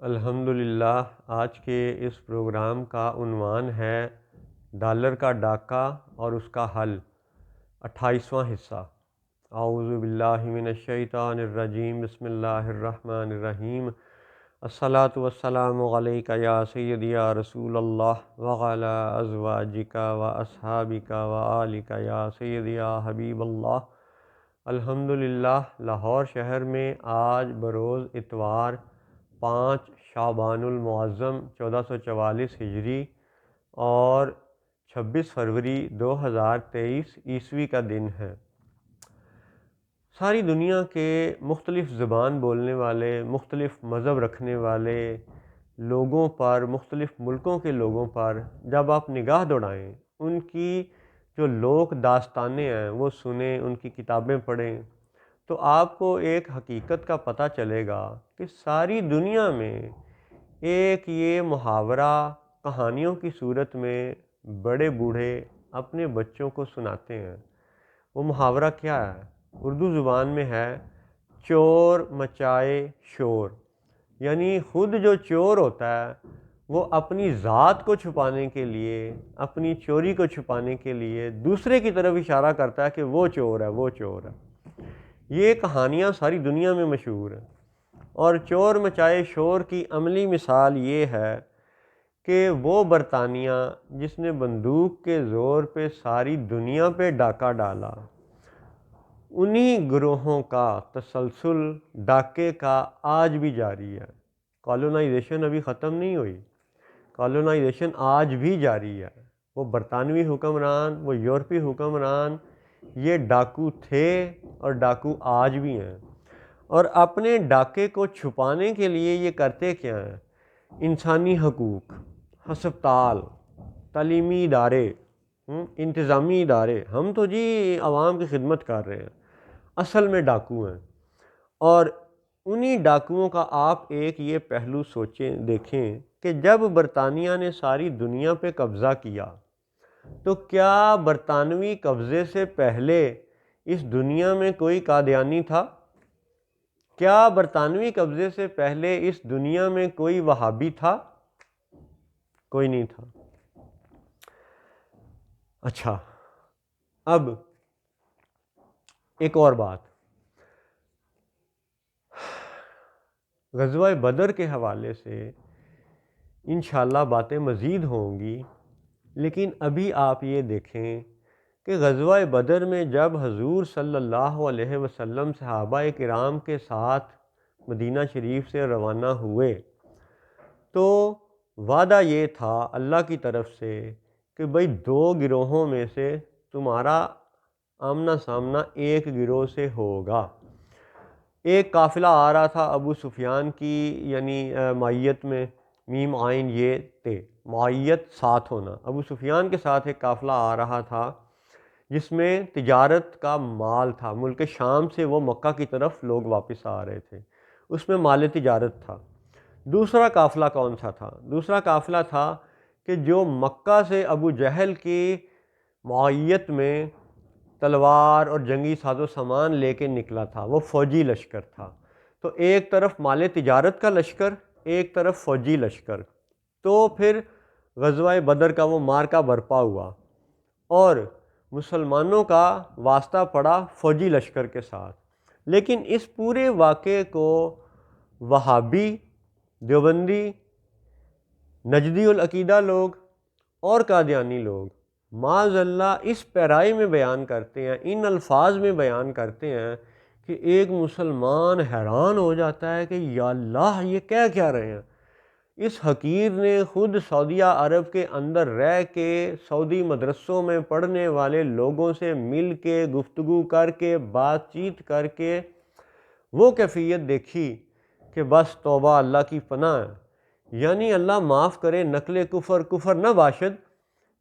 الحمدللہ، آج کے اس پروگرام کا عنوان ہے ڈالر کا ڈاکہ اور اس کا حل، 28واں حصہ۔ اعوذ باللہ من الشیطان الرجیم، بسم اللہ الرحمن الرحیم۔ الصلاۃ والسلام علیک یا سیدی یا رسول اللہ وعلی ازواجک و اصحابک و آلک یا سیدی یا حبیب اللہ۔ الحمدللہ، لاہور شہر میں آج بروز اتوار 5 شعبان المعظم 1444 ہجری اور 26 فروری 2023 عیسوی کا دن ہے۔ ساری دنیا کے مختلف زبان بولنے والے، مختلف مذہب رکھنے والے لوگوں پر، مختلف ملکوں کے لوگوں پر جب آپ نگاہ دوڑائیں، ان کی جو لوک داستانیں ہیں وہ سنیں، ان کی کتابیں پڑھیں، تو آپ کو ایک حقیقت کا پتہ چلے گا کہ ساری دنیا میں ایک یہ محاورہ کہانیوں کی صورت میں بڑے بوڑھے اپنے بچوں کو سناتے ہیں۔ وہ محاورہ کیا ہے؟ اردو زبان میں ہے چور مچائے شور، یعنی خود جو چور ہوتا ہے وہ اپنی ذات کو چھپانے کے لیے، اپنی چوری کو چھپانے کے لیے دوسرے کی طرف اشارہ کرتا ہے کہ وہ چور ہے، وہ چور ہے۔ یہ کہانیاں ساری دنیا میں مشہور ہیں، اور چور مچائے شور کی عملی مثال یہ ہے کہ وہ برطانیہ جس نے بندوق کے زور پہ ساری دنیا پہ ڈاکہ ڈالا، انہی گروہوں کا تسلسل ڈاکے کا آج بھی جاری ہے۔ کالونائزیشن ابھی ختم نہیں ہوئی، کالونائزیشن آج بھی جاری ہے۔ وہ برطانوی حکمران، وہ یورپی حکمران، یہ ڈاکو تھے اور ڈاکو آج بھی ہیں، اور اپنے ڈاکے کو چھپانے کے لیے یہ کرتے کیا ہیں؟ انسانی حقوق، ہسپتال، تعلیمی ادارے، انتظامی ادارے، ہم تو جی عوام کی خدمت کر رہے ہیں، اصل میں ڈاکو ہیں۔ اور انہی ڈاکوؤں کا آپ ایک یہ پہلو سوچیں، دیکھیں کہ جب برطانیہ نے ساری دنیا پہ قبضہ کیا تو کیا برطانوی قبضے سے پہلے اس دنیا میں کوئی قادیانی تھا؟ کیا برطانوی قبضے سے پہلے اس دنیا میں کوئی وہابی تھا؟ کوئی نہیں تھا۔ اچھا، اب ایک اور بات، غزوہ بدر کے حوالے سے انشاءاللہ باتیں مزید ہوں گی، لیکن ابھی آپ یہ دیکھیں کہ غزوہ بدر میں جب حضور صلی اللہ علیہ وسلم صحابہ کرام کے ساتھ مدینہ شریف سے روانہ ہوئے تو وعدہ یہ تھا اللہ کی طرف سے کہ بھئی 2 گروہوں میں سے تمہارا آمنا سامنا ایک گروہ سے ہوگا۔ ایک قافلہ آ رہا تھا ابو سفیان کی، یعنی معیت میں میم عین یہ تے، معیت ساتھ ہونا، ابو سفیان کے ساتھ ایک قافلہ آ رہا تھا جس میں تجارت کا مال تھا، ملک شام سے وہ مکہ کی طرف لوگ واپس آ رہے تھے، اس میں مال تجارت تھا۔ دوسرا قافلہ کون سا تھا؟ دوسرا قافلہ تھا کہ جو مکہ سے ابو جہل کی معیت میں تلوار اور جنگی ساز و سامان لے کے نکلا تھا، وہ فوجی لشکر تھا۔ تو ایک طرف مال تجارت کا لشکر، ایک طرف فوجی لشکر۔ تو پھر غزوہ بدر کا وہ معرکہ برپا ہوا اور مسلمانوں کا واسطہ پڑا فوجی لشکر کے ساتھ۔ لیکن اس پورے واقعے کو وہابی، دیوبندی، نجدی العقیدہ لوگ اور قادیانی لوگ معاذ اللہ اس پیرائی میں بیان کرتے ہیں، ان الفاظ میں بیان کرتے ہیں کہ ایک مسلمان حیران ہو جاتا ہے کہ یا اللہ یہ کیا رہے ہیں۔ اس حقیر نے خود سعودیہ عرب کے اندر رہ کے سعودی مدرسوں میں پڑھنے والے لوگوں سے مل کے، گفتگو کر کے، بات چیت کر کے وہ کیفیت دیکھی کہ بس توبہ، اللہ کی پناہ ہے، یعنی اللہ معاف کرے، نقل کفر نہ باشد۔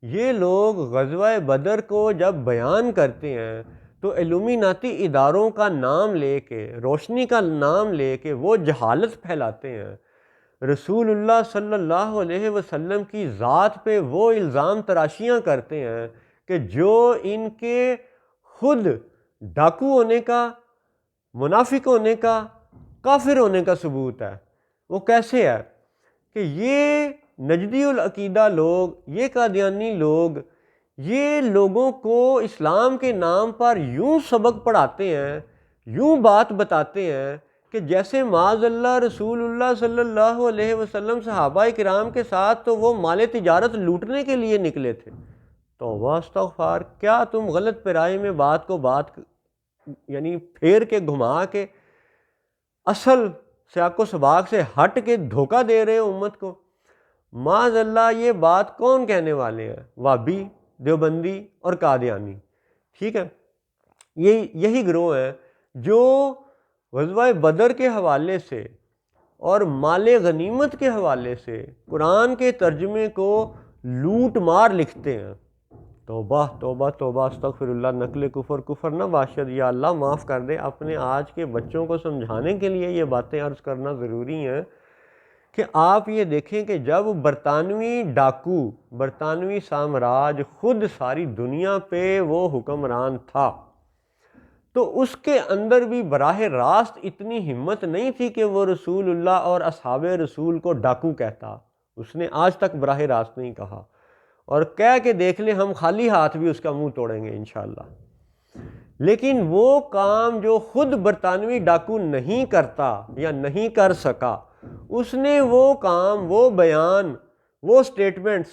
یہ لوگ غزوہ بدر کو جب بیان کرتے ہیں تو علومیناتی اداروں کا نام لے کے، روشنی کا نام لے کے وہ جہالت پھیلاتے ہیں، رسول اللہ صلی اللہ علیہ وسلم کی ذات پہ وہ الزام تراشیاں کرتے ہیں کہ جو ان کے خود ڈاکو ہونے کا، منافق ہونے کا، کافر ہونے کا ثبوت ہے۔ وہ کیسے ہے کہ یہ نجدی العقیدہ لوگ، یہ قادیانی لوگ، یہ لوگوں کو اسلام کے نام پر یوں سبق پڑھاتے ہیں، یوں بات بتاتے ہیں کہ جیسے معاذ اللہ رسول اللہ صلی اللہ علیہ وسلم صحابہ کرام کے ساتھ تو وہ مال تجارت لوٹنے کے لیے نکلے تھے۔ توبہ استغفار، کیا تم غلط پیرائی میں بات کو یعنی پھیر کے گھما کے اصل سیاق و سباق سے ہٹ کے دھوکہ دے رہے ہو امت کو؟ معاذ اللہ یہ بات کون کہنے والے ہیں؟ وہابی، دیوبندی اور قادیانی، ٹھیک ہے؟ یہی گروہ ہیں جو غزوہ بدر کے حوالے سے اور مال غنیمت کے حوالے سے قرآن کے ترجمے کو لوٹ مار لکھتے ہیں۔ توبہ توبہ توبہ، استغفر اللہ، نقل کفر نہ باشد، یا اللہ معاف کر دے۔ اپنے آج کے بچوں کو سمجھانے کے لیے یہ باتیں عرض کرنا ضروری ہیں کہ آپ یہ دیکھیں کہ جب برطانوی ڈاکو، برطانوی سامراج خود ساری دنیا پہ وہ حکمران تھا، تو اس کے اندر بھی براہ راست اتنی ہمت نہیں تھی کہ وہ رسول اللہ اور اصحاب رسول کو ڈاکو کہتا۔ اس نے آج تک براہ راست نہیں کہا، اور کہہ کے دیکھ لیں ہم خالی ہاتھ بھی اس کا منہ توڑیں گے انشاءاللہ۔ لیکن وہ کام جو خود برطانوی ڈاکو نہیں کرتا یا نہیں کر سکا، اس نے وہ کام، وہ بیان، وہ سٹیٹمنٹس،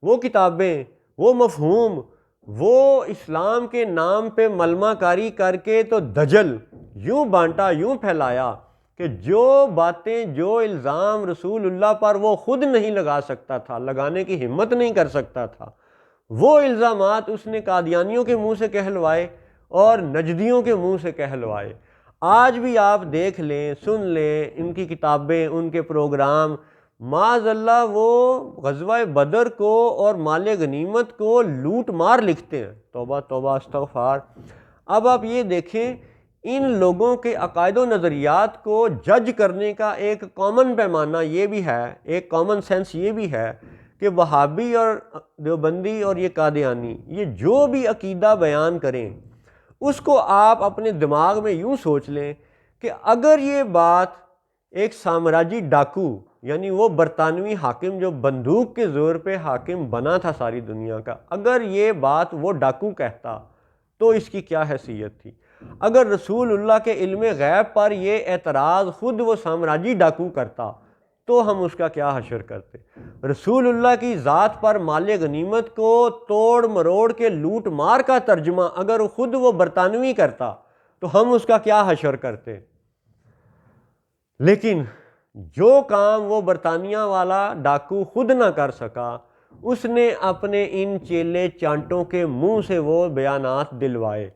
وہ کتابیں، وہ مفہوم، وہ اسلام کے نام پہ ملمہ کاری کر کے تو دجل یوں بانٹا، یوں پھیلایا کہ جو باتیں، جو الزام رسول اللہ پر وہ خود نہیں لگا سکتا تھا، لگانے کی ہمت نہیں کر سکتا تھا، وہ الزامات اس نے قادیانیوں کے منہ سے کہلوائے اور نجدیوں کے منہ سے کہلوائے۔ آج بھی آپ دیکھ لیں، سن لیں ان کی کتابیں، ان کے پروگرام، معاذ اللہ وہ غزوہ بدر کو اور مال غنیمت کو لوٹ مار لکھتے ہیں۔ توبہ توبہ استغفار۔ اب آپ یہ دیکھیں، ان لوگوں کے عقائد و نظریات کو جج کرنے کا ایک کامن پیمانہ یہ بھی ہے، ایک کامن سینس یہ بھی ہے کہ وہابی اور دیوبندی اور یہ قادیانی یہ جو بھی عقیدہ بیان کریں، اس کو آپ اپنے دماغ میں یوں سوچ لیں کہ اگر یہ بات ایک سامراجی ڈاکو، یعنی وہ برطانوی حاکم جو بندوق کے زور پہ حاکم بنا تھا ساری دنیا کا، اگر یہ بات وہ ڈاکو کہتا تو اس کی کیا حیثیت تھی؟ اگر رسول اللہ کے علم غیب پر یہ اعتراض خود وہ سامراجی ڈاکو کرتا تو ہم اس کا کیا حشر کرتے؟ رسول اللہ کی ذات پر مال غنیمت کو توڑ مروڑ کے لوٹ مار کا ترجمہ اگر خود وہ برطانوی کرتا تو ہم اس کا کیا حشر کرتے؟ لیکن جو کام وہ برطانیہ والا ڈاکو خود نہ کر سکا، اس نے اپنے ان چیلے چانٹوں کے منہ سے وہ بیانات دلوائے۔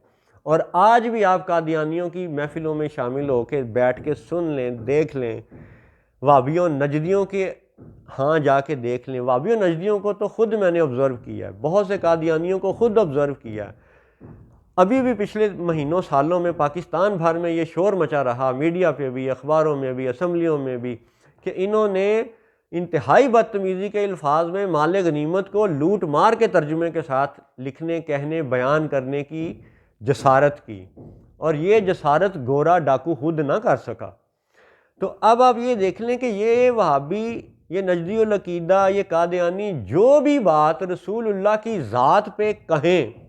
اور آج بھی آپ قادیانیوں کی محفلوں میں شامل ہو کے بیٹھ کے سن لیں، دیکھ لیں، وہابیوں نجدیوں کے ہاں جا کے دیکھ لیں۔ وہابیوں نجدیوں کو تو خود میں نے آبزرو کیا ہے، بہت سے قادیانیوں کو خود آبزرو کیا ہے۔ ابھی بھی پچھلے مہینوں سالوں میں پاکستان بھر میں یہ شور مچا رہا، میڈیا پہ بھی، اخباروں میں بھی، اسمبلیوں میں بھی، کہ انہوں نے انتہائی بدتمیزی کے الفاظ میں مال غنیمت کو لوٹ مار کے ترجمے کے ساتھ لکھنے، کہنے، بیان کرنے کی جسارت کی، اور یہ جسارت گورا ڈاکو خود نہ کر سکا۔ تو اب آپ یہ دیکھ لیں کہ یہ وہابی، یہ نجدی العقیدہ، یہ قادیانی جو بھی بات رسول اللہ کی ذات پہ کہیں،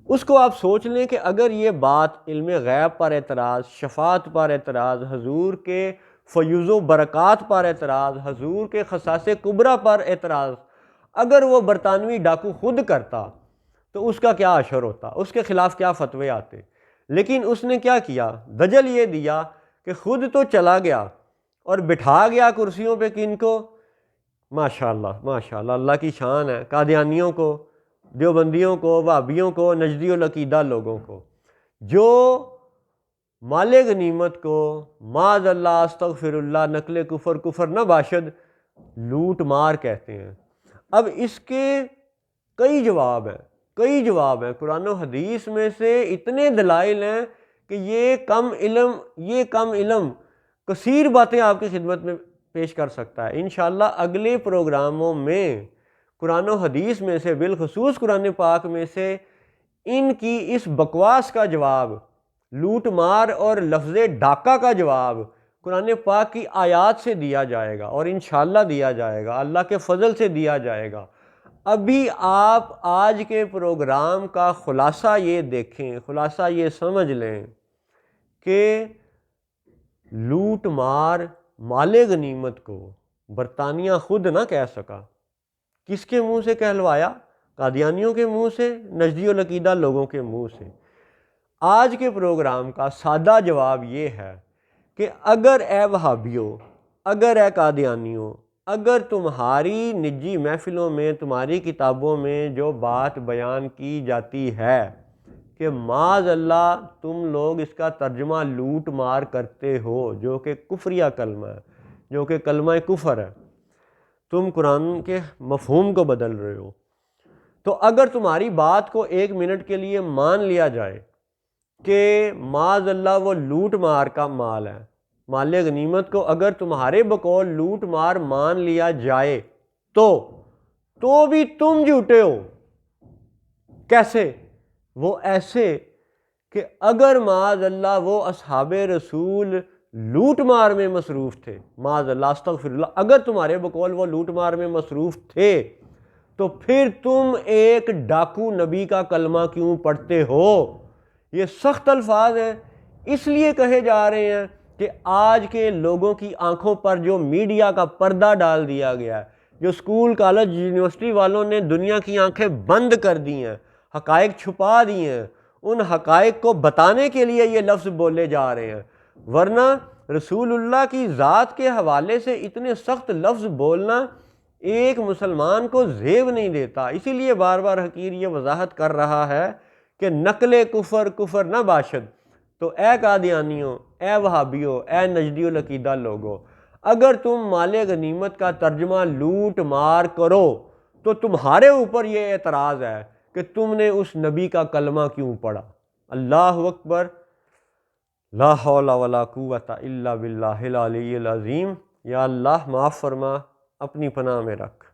اس کو آپ سوچ لیں کہ اگر یہ بات علم غیب پر اعتراض، شفاعت پر اعتراض، حضور کے فیوز و برکات پر اعتراض، حضور کے خصائص کبریٰ پر اعتراض اگر وہ برطانوی ڈاکو خود کرتا تو اس کا کیا اشر ہوتا، اس کے خلاف کیا فتوے آتے؟ لیکن اس نے کیا کیا؟ دجل یہ دیا کہ خود تو چلا گیا اور بٹھا گیا کرسیوں پہ کن کو؟ ماشاءاللہ ماشاءاللہ، اللہ کی شان ہے، قادیانیوں کو، دیوبندیوں کو، وہابیوں کو، نجدی العقیدہ لوگوں کو، جو مال غنیمت کو معاذ اللہ، استغفر اللہ، نقل کفر نہ باشد، لوٹ مار کہتے ہیں۔ اب اس کے کئی جواب ہیں قرآن و حدیث میں سے اتنے دلائل ہیں کہ یہ کم علم کثیر باتیں آپ کی خدمت میں پیش کر سکتا ہے۔ انشاءاللہ اگلے پروگراموں میں قرآن و حدیث میں سے، بالخصوص قرآن پاک میں سے، ان کی اس بکواس کا جواب، لوٹ مار اور لفظ ڈاکہ کا جواب قرآن پاک کی آیات سے دیا جائے گا، اور انشاءاللہ دیا جائے گا، اللہ کے فضل سے دیا جائے گا۔ ابھی آپ آج کے پروگرام کا خلاصہ یہ دیکھیں، خلاصہ یہ سمجھ لیں کہ لوٹ مار مال غنیمت کو برطانیہ خود نہ کہہ سکا۔ کس کے منہ سے کہلوایا؟ قادیانیوں کے منہ سے، نجدی العقیدہ لوگوں کے منہ سے۔ آج کے پروگرام کا سادہ جواب یہ ہے کہ اگر اے وہابیوں، اگر اے قادیانیوں، اگر تمہاری نجی محفلوں میں، تمہاری کتابوں میں جو بات بیان کی جاتی ہے کہ معاذ اللہ تم لوگ اس کا ترجمہ لوٹ مار کرتے ہو، جو کہ کفریہ کلمہ ہے، جو کہ کلمہ کفر ہے، تم قرآن کے مفہوم کو بدل رہے ہو، تو اگر تمہاری بات کو ایک منٹ کے لیے مان لیا جائے کہ معاذ اللہ وہ لوٹ مار کا مال ہے، مال غنیمت کو اگر تمہارے بقول لوٹ مار مان لیا جائے تو بھی تم جھوٹے ہو۔ کیسے؟ وہ ایسے کہ اگر معاذ اللہ وہ اصحاب رسول لوٹ مار میں مصروف تھے، معاذ اللہ استغفر اللہ، اگر تمہارے بقول وہ لوٹ مار میں مصروف تھے تو پھر تم ایک ڈاکو نبی کا کلمہ کیوں پڑھتے ہو؟ یہ سخت الفاظ ہیں، اس لیے کہے جا رہے ہیں کہ آج کے لوگوں کی آنکھوں پر جو میڈیا کا پردہ ڈال دیا گیا ہے، جو اسکول کالج یونیورسٹی والوں نے دنیا کی آنکھیں بند کر دی ہیں، حقائق چھپا دی ہیں، ان حقائق کو بتانے کے لیے یہ لفظ بولے جا رہے ہیں، ورنہ رسول اللہ کی ذات کے حوالے سے اتنے سخت لفظ بولنا ایک مسلمان کو زیب نہیں دیتا۔ اسی لیے بار بار حقیر یہ وضاحت کر رہا ہے کہ نقل کفر کفر نہ باشد۔ تو اے قادیانیوں، اے وہابیوں، اے نجدی العقیدہ لوگو، اگر تم مال غنیمت کا ترجمہ لوٹ مار کرو تو تمہارے اوپر یہ اعتراض ہے کہ تم نے اس نبی کا کلمہ کیوں پڑھا۔ اللہ اکبر، لا حول ولا قوت الا باللہ العلی العظیم۔ یا اللہ معاف فرما، اپنی پناہ میں رکھ۔